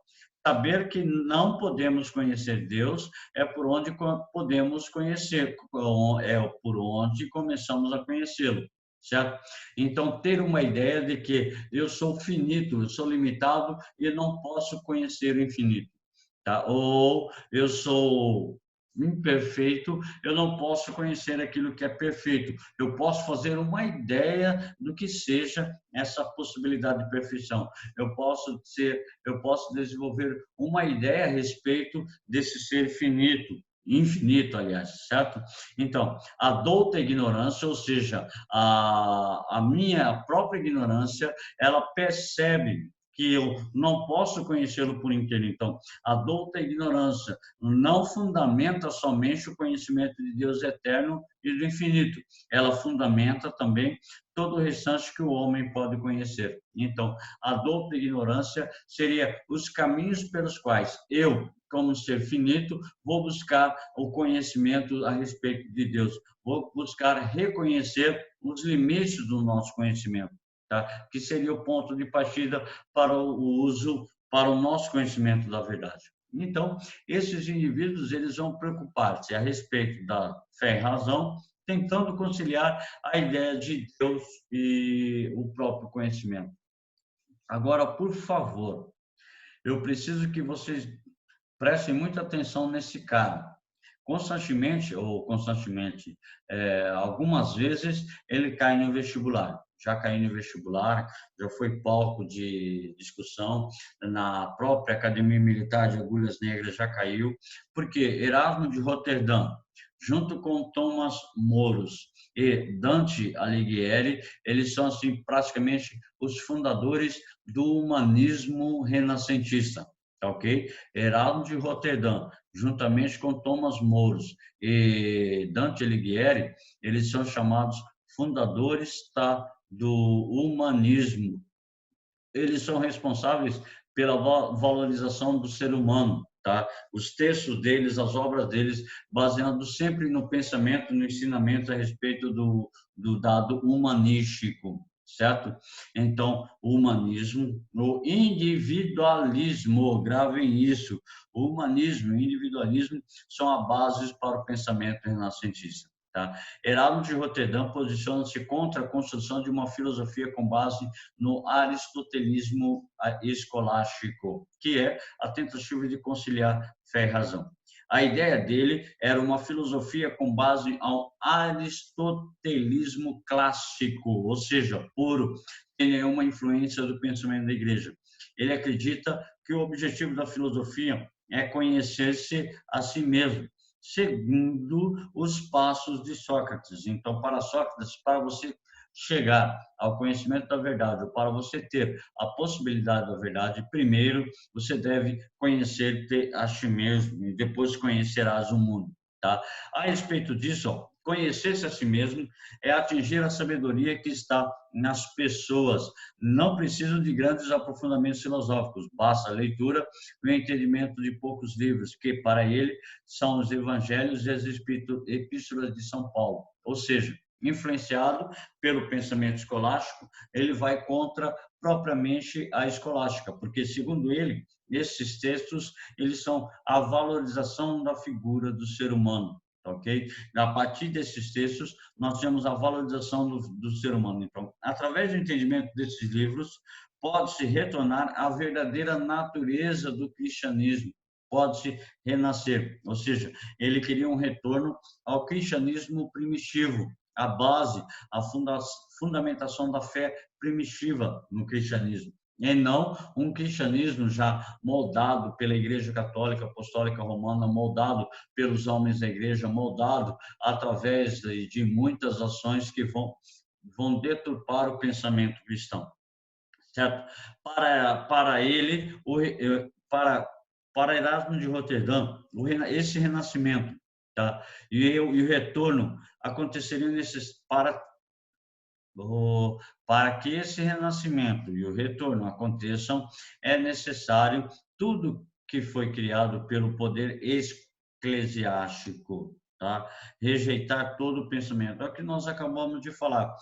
saber que não podemos conhecer Deus é por onde podemos conhecer, é por onde começamos a conhecê-lo, certo? Então, ter uma ideia de que eu sou finito, eu sou limitado e não posso conhecer o infinito, tá? Ou eu sou imperfeito, eu não posso conhecer aquilo que é perfeito. Eu posso fazer uma ideia do que seja essa possibilidade de perfeição. Eu posso desenvolver uma ideia a respeito desse ser finito, infinito, aliás, certo? Então, a douta ignorância, ou seja, a minha própria ignorância, ela percebe que eu não posso conhecê-lo por inteiro. Então, a douta ignorância não fundamenta somente o conhecimento de Deus eterno e do infinito. Ela fundamenta também todo o restante que o homem pode conhecer. Então, a douta ignorância seria os caminhos pelos quais eu, como ser finito, vou buscar o conhecimento a respeito de Deus. Vou buscar reconhecer os limites do nosso conhecimento, tá? Que seria o ponto de partida para o uso, para o nosso conhecimento da verdade. Então, esses indivíduos, eles vão preocupar-se a respeito da fé e razão, tentando conciliar a ideia de Deus e o próprio conhecimento. Agora, por favor, eu preciso que vocês prestem muita atenção nesse cara. Constantemente, algumas vezes ele cai no vestibular. Já caiu no vestibular, já foi palco de discussão, na própria Academia Militar de Agulhas Negras já caiu, porque Erasmo de Roterdã, junto com Thomas Moros e Dante Alighieri, eles são assim praticamente os fundadores do humanismo renascentista, tá ok? Erasmo de Roterdã, juntamente com Thomas Moros e Dante Alighieri, eles são chamados fundadores, tá, do humanismo. Eles são responsáveis pela valorização do ser humano, tá? Os textos deles, as obras deles, baseados sempre no pensamento, no ensinamento a respeito do dado humanístico, certo? Então, o humanismo, o individualismo, gravem isso, o humanismo e o individualismo são a base para o pensamento renascentista. Tá? Erasmo de Roterdã posiciona-se contra a construção de uma filosofia com base no aristotelismo escolástico, que é a tentativa de conciliar fé e razão. A ideia dele era uma filosofia com base ao aristotelismo clássico, ou seja, puro, sem nenhuma influência do pensamento da igreja. Ele acredita que o objetivo da filosofia é conhecer-se a si mesmo, segundo os passos de Sócrates. Então, para Sócrates, para você chegar ao conhecimento da verdade, ou para você ter a possibilidade da verdade, primeiro você deve conhecer-te a si mesmo e depois conhecerás o mundo, tá? A respeito disso, ó, conhecer-se a si mesmo é atingir a sabedoria que está nas pessoas. Não precisam de grandes aprofundamentos filosóficos, basta a leitura e o entendimento de poucos livros, que para ele são os evangelhos e as epístolas de São Paulo. Ou seja, influenciado pelo pensamento escolástico, ele vai contra propriamente a escolástica, porque, segundo ele, esses textos eles são a valorização da figura do ser humano. Ok? A partir desses textos, nós temos a valorização do ser humano. Então, através do entendimento desses livros, pode-se retornar à verdadeira natureza do cristianismo, pode-se renascer. Ou seja, ele queria um retorno ao cristianismo primitivo, a base, a fundamentação da fé primitiva no cristianismo. E não um cristianismo já moldado pela Igreja Católica Apostólica Romana, moldado pelos homens da igreja, moldado através de muitas ações que vão deturpar o pensamento cristão, certo? Para ele, para Erasmo de Roterdã, esse renascimento, tá? E o retorno aconteceria para que esse renascimento e o retorno aconteçam, é necessário tudo que foi criado pelo poder eclesiástico, tá? Rejeitar todo o pensamento. É o que nós acabamos de falar.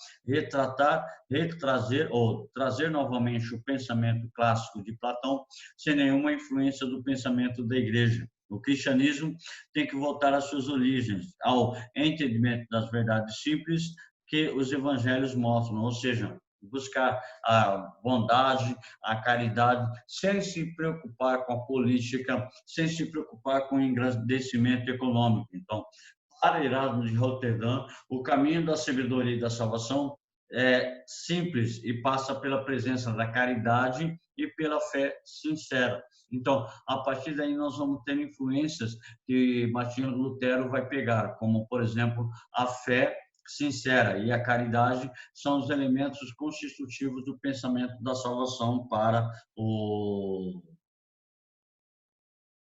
Retrazer ou trazer novamente o pensamento clássico de Platão, sem nenhuma influência do pensamento da igreja. O cristianismo tem que voltar às suas origens, ao entendimento das verdades simples que os evangelhos mostram, ou seja, buscar a bondade, a caridade, sem se preocupar com a política, sem se preocupar com o engrandecimento econômico. Então, para Erasmo de Roterdã, o caminho da sabedoria e da salvação é simples e passa pela presença da caridade e pela fé sincera. Então, a partir daí, nós vamos ter influências que Martinho Lutero vai pegar, como, por exemplo, a fé sincera e a caridade são os elementos constitutivos do pensamento da salvação para o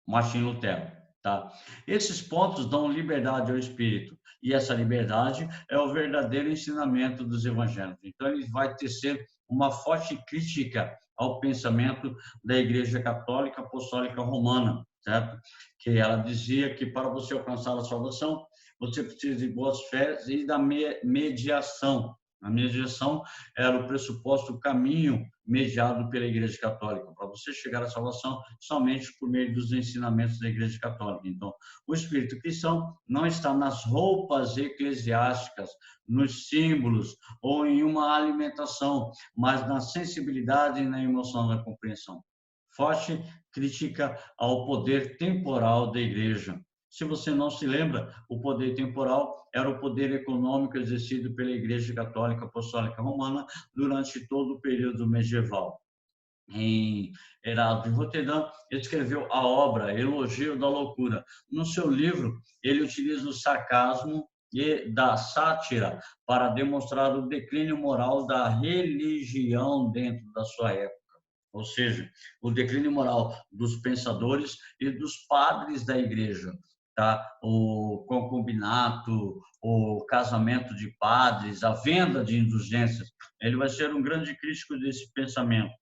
Martinho Lutero, tá? Esses pontos dão liberdade ao espírito e essa liberdade é o verdadeiro ensinamento dos evangelhos. Então ele vai tecer uma forte crítica ao pensamento da Igreja Católica Apostólica Romana, certo? Que ela dizia que para você alcançar a salvação você precisa de boas fés e da mediação. A mediação era o pressuposto, o caminho mediado pela Igreja Católica, para você chegar à salvação somente por meio dos ensinamentos da Igreja Católica. Então, o espírito cristão não está nas roupas eclesiásticas, nos símbolos ou em uma alimentação, mas na sensibilidade e na emoção da compreensão. Forte crítica ao poder temporal da Igreja. Se você não se lembra, o poder temporal era o poder econômico exercido pela Igreja Católica Apostólica Romana durante todo o período medieval. Em Erasmo de Roterdã, ele escreveu a obra Elogio da Loucura. No seu livro, ele utiliza o sarcasmo e da sátira para demonstrar o declínio moral da religião dentro da sua época. Ou seja, o declínio moral dos pensadores e dos padres da igreja. Tá? O concubinato, o casamento de padres, a venda de indulgências. Ele vai ser um grande crítico desse pensamento.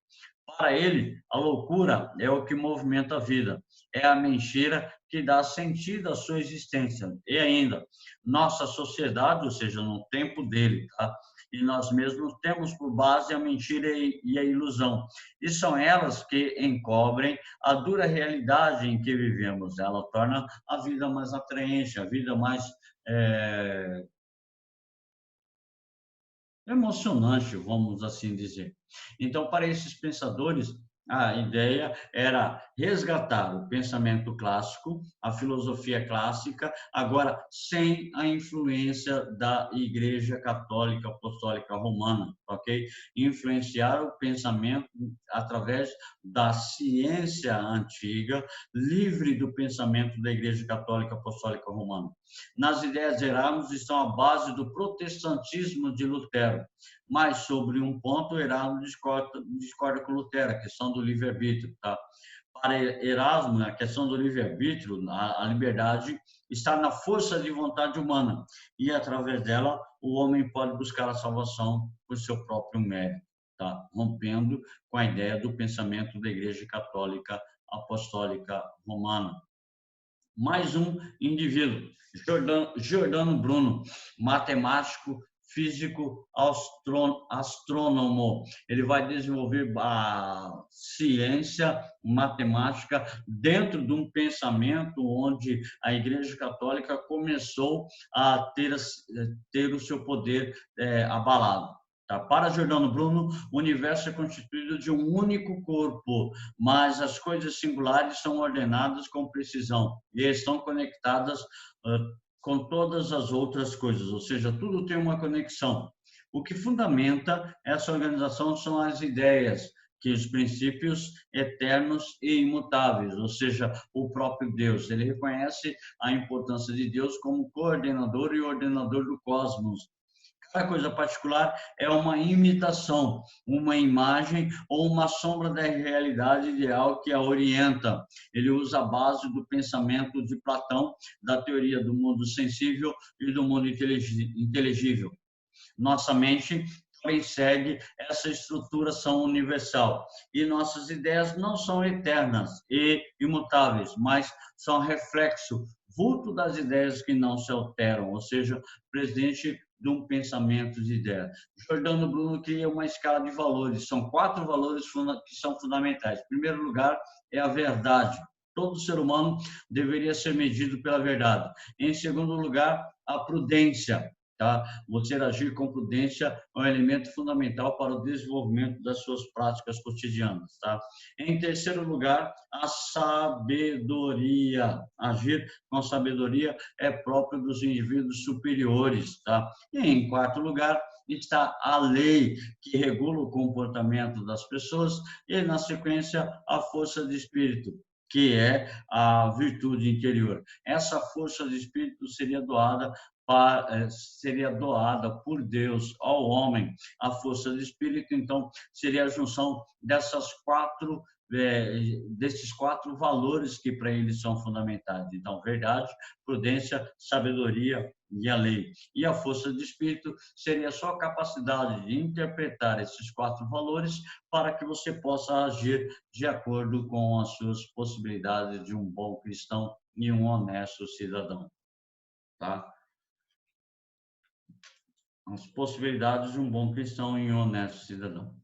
Para ele, a loucura é o que movimenta a vida, é a mentira que dá sentido à sua existência. E ainda, nossa sociedade, ou seja, no tempo dele, tá? E nós mesmos temos por base a mentira e a ilusão. E são elas que encobrem a dura realidade em que vivemos. Ela torna a vida mais atraente, a vida mais emocionante, vamos assim dizer. Então, para esses pensadores, a ideia era resgatar o pensamento clássico, a filosofia clássica, agora sem a influência da Igreja Católica Apostólica Romana, ok? Influenciar o pensamento através da ciência antiga, livre do pensamento da Igreja Católica Apostólica Romana. Nas ideias de Erasmo estão a base do protestantismo de Lutero, mas sobre um ponto Erasmo discorda com Lutero, a questão do livre-arbítrio. Tá? Para Erasmo, a questão do livre-arbítrio, a liberdade, está na força de vontade humana e, através dela, o homem pode buscar a salvação por seu próprio mérito, tá? Rompendo com a ideia do pensamento da Igreja Católica Apostólica Romana. Mais um indivíduo, Giordano Bruno, matemático, físico, astrônomo. Ele vai desenvolver a ciência matemática dentro de um pensamento onde a Igreja Católica começou a ter o seu poder abalado. Tá? Para Giordano Bruno, o universo é constituído de um único corpo, mas as coisas singulares são ordenadas com precisão e estão conectadas com todas as outras coisas, ou seja, tudo tem uma conexão. O que fundamenta essa organização são as ideias, que os princípios eternos e imutáveis, ou seja, o próprio Deus. Ele reconhece a importância de Deus como coordenador e ordenador do cosmos. Cada coisa particular é uma imitação, uma imagem ou uma sombra da realidade ideal que a orienta. Ele usa a base do pensamento de Platão, da teoria do mundo sensível e do mundo inteligível. Nossa mente também segue essa estruturação universal. E nossas ideias não são eternas e imutáveis, mas são reflexo, vulto das ideias que não se alteram, ou seja, presente de um pensamento de ideia. Giordano Bruno cria uma escala de valores. São 4 valores que são fundamentais. Em primeiro lugar, é a verdade. Todo ser humano deveria ser medido pela verdade. Em segundo lugar, a prudência. Tá? Você agir com prudência é um elemento fundamental para o desenvolvimento das suas práticas cotidianas. Tá? Em terceiro lugar, a sabedoria. Agir com sabedoria é próprio dos indivíduos superiores. Tá? E em quarto lugar, está a lei, que regula o comportamento das pessoas, e, na sequência, a força de espírito, que é a virtude interior. Essa força de espírito seria doada por Deus ao homem. A força do espírito, então, seria a junção desses 4 valores que para eles são fundamentais. Então, verdade, prudência, sabedoria e a lei. E a força do espírito seria a sua capacidade de interpretar esses 4 valores para que você possa agir de acordo com as suas possibilidades de um bom cristão e um honesto cidadão. Tá? As possibilidades de um bom cristão e um honesto cidadão.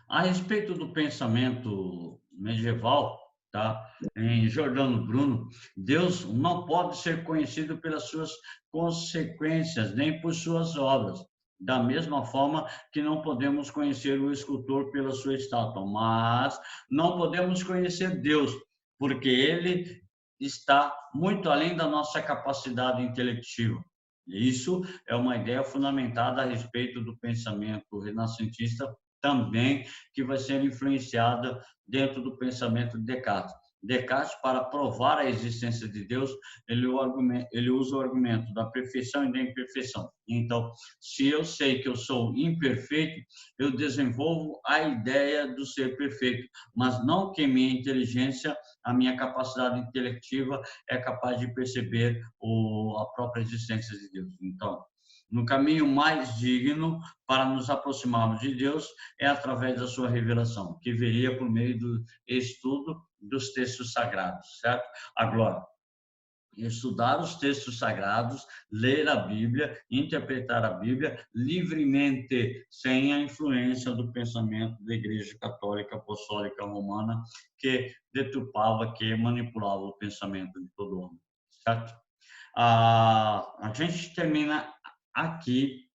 A respeito do pensamento medieval, tá? Em Giordano Bruno, Deus não pode ser conhecido pelas suas consequências, nem por suas obras. Da mesma forma que não podemos conhecer o escultor pela sua estátua, mas não podemos conhecer Deus, porque ele está muito além da nossa capacidade intelectiva. Isso é uma ideia fundamentada a respeito do pensamento renascentista também, que vai ser influenciada dentro do pensamento de Descartes. Descartes, para provar a existência de Deus, ele usa o argumento da perfeição e da imperfeição. Então, se eu sei que eu sou imperfeito, eu desenvolvo a ideia do ser perfeito, mas não que minha inteligência, a minha capacidade intelectiva é capaz de perceber a própria existência de Deus. Então, no caminho mais digno para nos aproximarmos de Deus é através da sua revelação, que viria por meio do estudo dos textos sagrados, certo? Agora, estudar os textos sagrados, ler a Bíblia, interpretar a Bíblia livremente, sem a influência do pensamento da Igreja Católica Apostólica Romana, que deturpava, que manipulava o pensamento de todo homem, certo? A gente termina aqui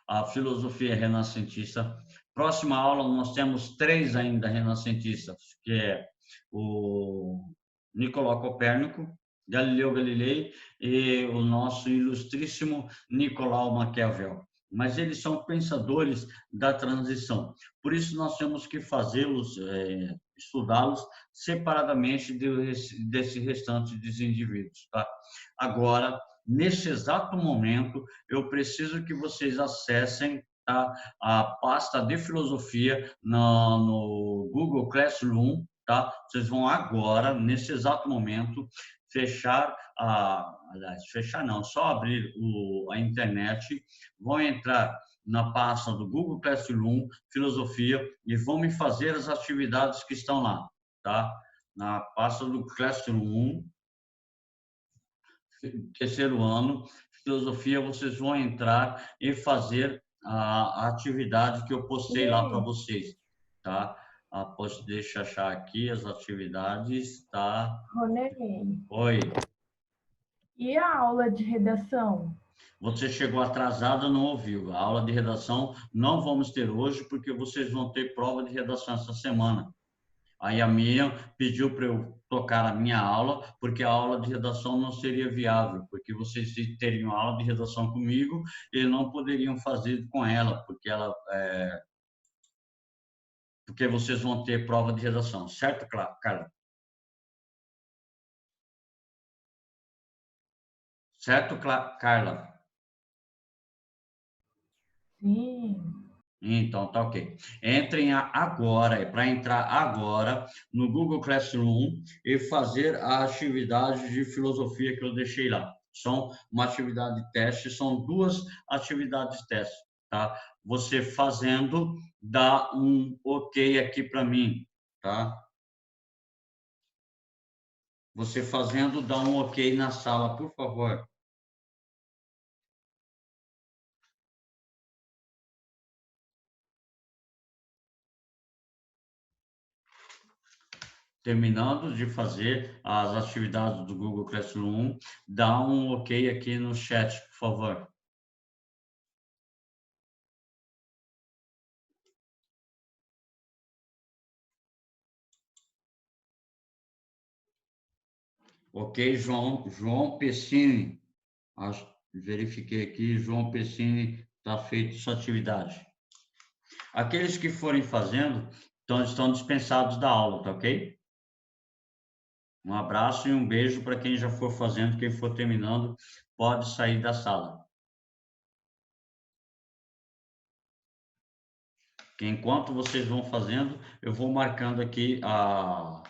a filosofia renascentista. Próxima aula nós temos 3 ainda renascentistas, que é o Nicolau Copérnico, Galileu Galilei e o nosso ilustríssimo Nicolau Maquiavel. Mas eles são pensadores da transição. Por isso nós temos que fazê-los, estudá-los separadamente desse restante dos indivíduos. Tá? Agora, nesse exato momento, eu preciso que vocês acessem, tá, a pasta de filosofia no Google Classroom. Tá? Vocês vão agora, nesse exato momento, só abrir a internet, vão entrar na pasta do Google Classroom, filosofia, e vão me fazer as atividades que estão lá, tá? Na pasta do Classroom, terceiro ano, filosofia, vocês vão entrar e fazer a atividade que eu postei lá para vocês, tá? Deixa eu achar aqui as atividades, tá? Ronei, Oi. e a aula de redação? Você chegou atrasada, não ouviu. A aula de redação não vamos ter hoje, porque vocês vão ter prova de redação essa semana. Aí a Miriam pediu para eu tocar a minha aula, porque a aula de redação não seria viável, porque vocês teriam aula de redação comigo e não poderiam fazer com ela, porque vocês vão ter prova de redação, certo, Carla? Certo, Carla? Sim. Então, tá ok. Entrem agora, para entrar agora no Google Classroom e fazer a atividade de filosofia que eu deixei lá. São uma atividade de teste, são 2 atividades de teste, tá? Você fazendo, dá um ok aqui para mim, tá? Você fazendo, dá um ok na sala, por favor. Terminando de fazer as atividades do Google Classroom, dá um ok aqui no chat, por favor. Ok, João Pessini. Verifiquei aqui, João Pessini, está feita sua atividade. Aqueles que forem fazendo, estão dispensados da aula, tá ok? Um abraço e um beijo para quem já for fazendo, quem for terminando, pode sair da sala. Que enquanto vocês vão fazendo, eu vou marcando aqui a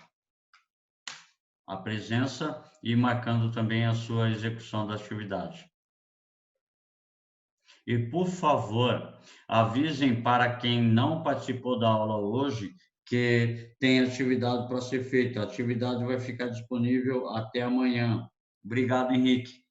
presença e marcando também a sua execução da atividade. E, por favor, avisem para quem não participou da aula hoje que tem atividade para ser feita. A atividade vai ficar disponível até amanhã. Obrigado, Henrique.